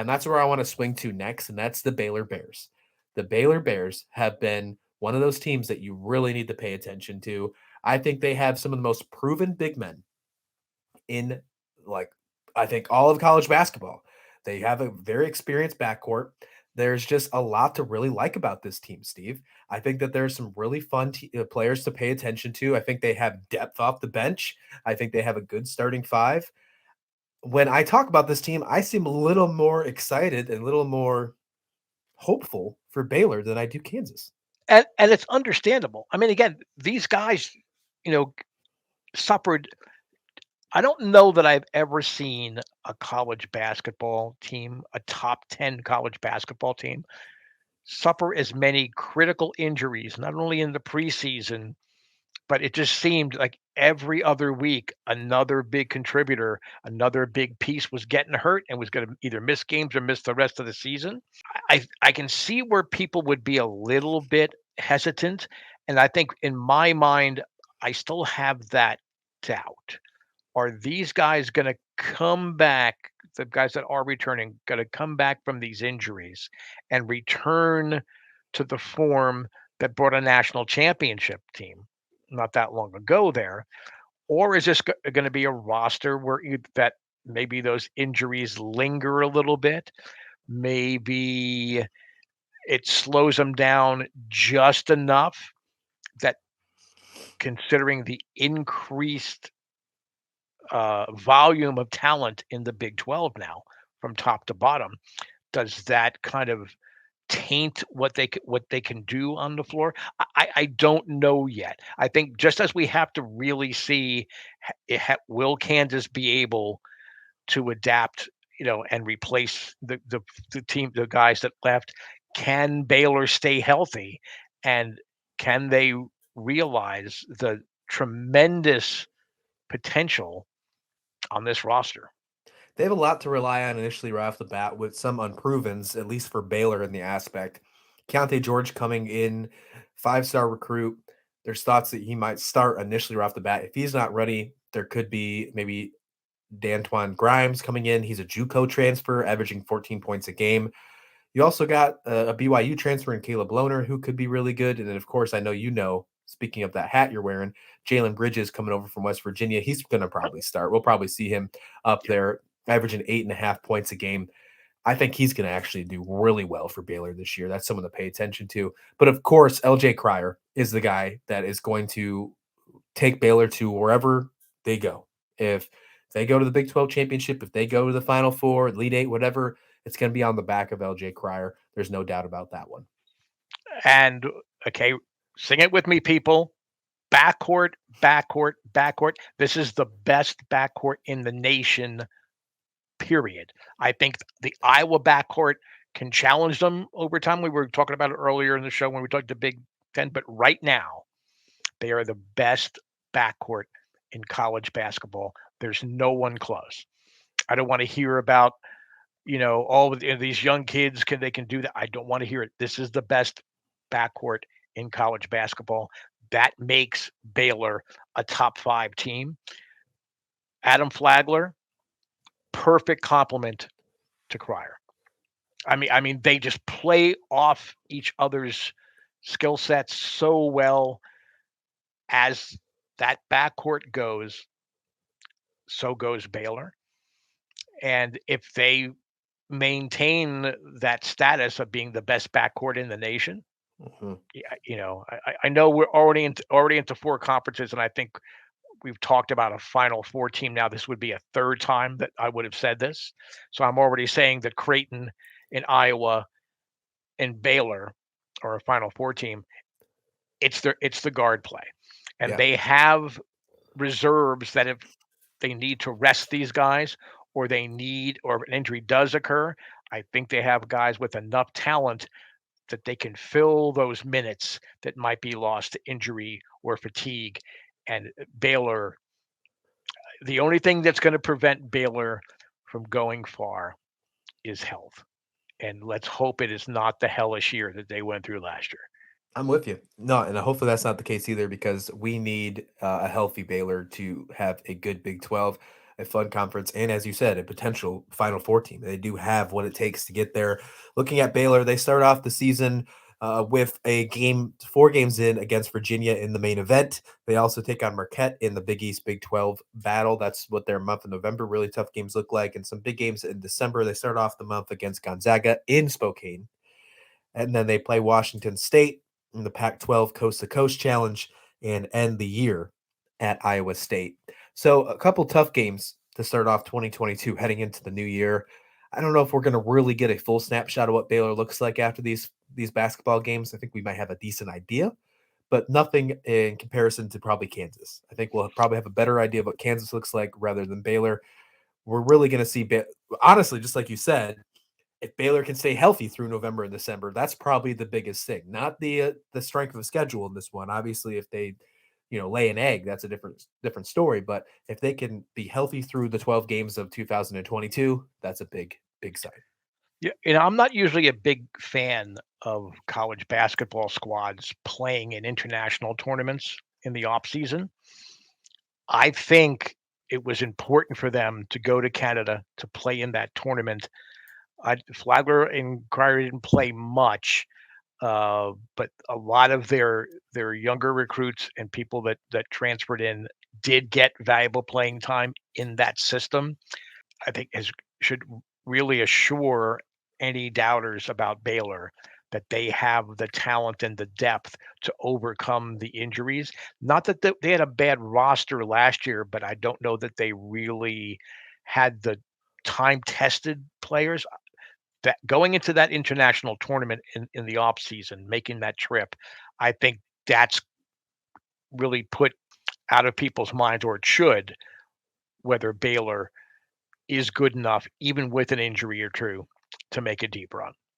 And that's where I want to swing to next, and that's the Baylor Bears. The Baylor Bears have been one of those teams that you really need to pay attention to. I think they have some of the most proven big men in, like, I think all of college basketball. They have a very experienced backcourt. There's just a lot to really like about this team, Steve. I think that there's some really fun players to pay attention to. I think they have depth off the bench. I think they have a good starting five. When I talk about this team, I seem a little more excited and a little more hopeful for Baylor than I do Kansas. And it's understandable. I mean, again, these guys, you know, suffered. I don't know that I've ever seen a college basketball team, a top 10 college basketball team, suffer as many critical injuries, not only in the preseason, but it just seemed like every other week, another big contributor, another big piece was getting hurt and was going to either miss games or miss the rest of the season. I can see where people would be a little bit hesitant, and I think in my mind, I still have that doubt. Are these guys going to come back? The guys that are returning going to come back from these injuries and return to the form that brought a national championship team not that long ago there? Or is this going to be a roster where that maybe those injuries linger a little bit? Maybe it slows them down just enough that, considering the increased volume of talent in the Big 12 now from top to bottom, does that kind of taint what they can do on the floor? I don't know yet. I think just as we have to really see, will Kansas be able to adapt, and replace the team, the guys that left? Can Baylor stay healthy, and can they realize the tremendous potential on this roster? They have a lot to rely on initially right off the bat with some unprovens, at least for Baylor in the aspect. Keontae George coming in, 5-star recruit. There's thoughts that he might start initially right off the bat. If he's not ready, there could be maybe D'Antoine Grimes coming in. He's a JUCO transfer, averaging 14 points a game. You also got a BYU transfer in Caleb Lohner, who could be really good. And then, of course, I know speaking of that hat you're wearing, Jalen Bridges coming over from West Virginia. He's going to probably start. We'll probably see him up there averaging 8.5 points a game. I think he's going to actually do really well for Baylor this year. That's someone to pay attention to. But of course, LJ Cryer is the guy that is going to take Baylor to wherever they go. If they go to the Big 12 championship, if they go to the Final Four, Elite Eight, whatever, it's going to be on the back of LJ Cryer. There's no doubt about that one. And okay, sing it with me, people. Backcourt, backcourt, backcourt. This is the best backcourt in the nation, period. I think the Iowa backcourt can challenge them over time. We were talking about it earlier in the show when we talked to Big Ten, but right now, they are the best backcourt in college basketball. There's no one close. I don't want to hear about, all of these young kids can do that. I don't want to hear it. This is the best backcourt in college basketball. That makes Baylor a top 5 team. Adam Flagler, perfect complement to Cryer. I mean, they just play off each other's skill sets so well. As that backcourt goes, so goes Baylor. And if they maintain that status of being the best backcourt in the nation, Mm-hmm. yeah, I know we're already into 4 conferences, and I think we've talked about a Final Four team now. This would be a third time that I would have said this. So I'm already saying that Creighton and Iowa and Baylor are a Final Four team. It's the guard play. And Yeah. they have reserves that if they need to rest these guys, or an injury does occur, I think they have guys with enough talent that they can fill those minutes that might be lost to injury or fatigue. And Baylor, the only thing that's going to prevent Baylor from going far is health. And let's hope it is not the hellish year that they went through last year. I'm with you. No, and hopefully that's not the case either because we need a healthy Baylor to have a good Big 12. a fun conference, and as you said, a potential Final Four team. They do have what it takes to get there. Looking at Baylor, they start off the season with a game, 4 games in against Virginia in the main event. They also take on Marquette in the Big East Big 12 battle. That's what their month of November really tough games look like, and some big games in December. They start off the month against Gonzaga in Spokane, and then they play Washington State in the Pac-12 Coast to Coast Challenge and end the year at Iowa State. So a couple tough games to start off 2022 heading into the new year. I don't know if we're going to really get a full snapshot of what Baylor looks like after these basketball games. I think we might have a decent idea, but nothing in comparison to probably Kansas. I think we'll probably have a better idea of what Kansas looks like rather than Baylor. We're really going to see, honestly, just like you said, if Baylor can stay healthy through November and December, that's probably the biggest thing. Not the strength of the schedule in this one. Obviously, if they, lay an egg, that's a different story. But if they can be healthy through the 12 games of 2022, that's a big sign. Yeah, I'm not usually a big fan of college basketball squads playing in international tournaments in the off season. I think it was important for them to go to Canada to play in that tournament. Flagler and Cryer didn't play much, but a lot of their younger recruits and people that transferred in did get valuable playing time in that system. I think should really assure any doubters about Baylor that they have the talent and the depth to overcome the injuries. Not that they had a bad roster last year, but I don't know that they really had the time tested players that going into that international tournament in the off season, making that trip. I think that's really put out of people's minds, or it should, whether Baylor is good enough, even with an injury or two, to make a deep run.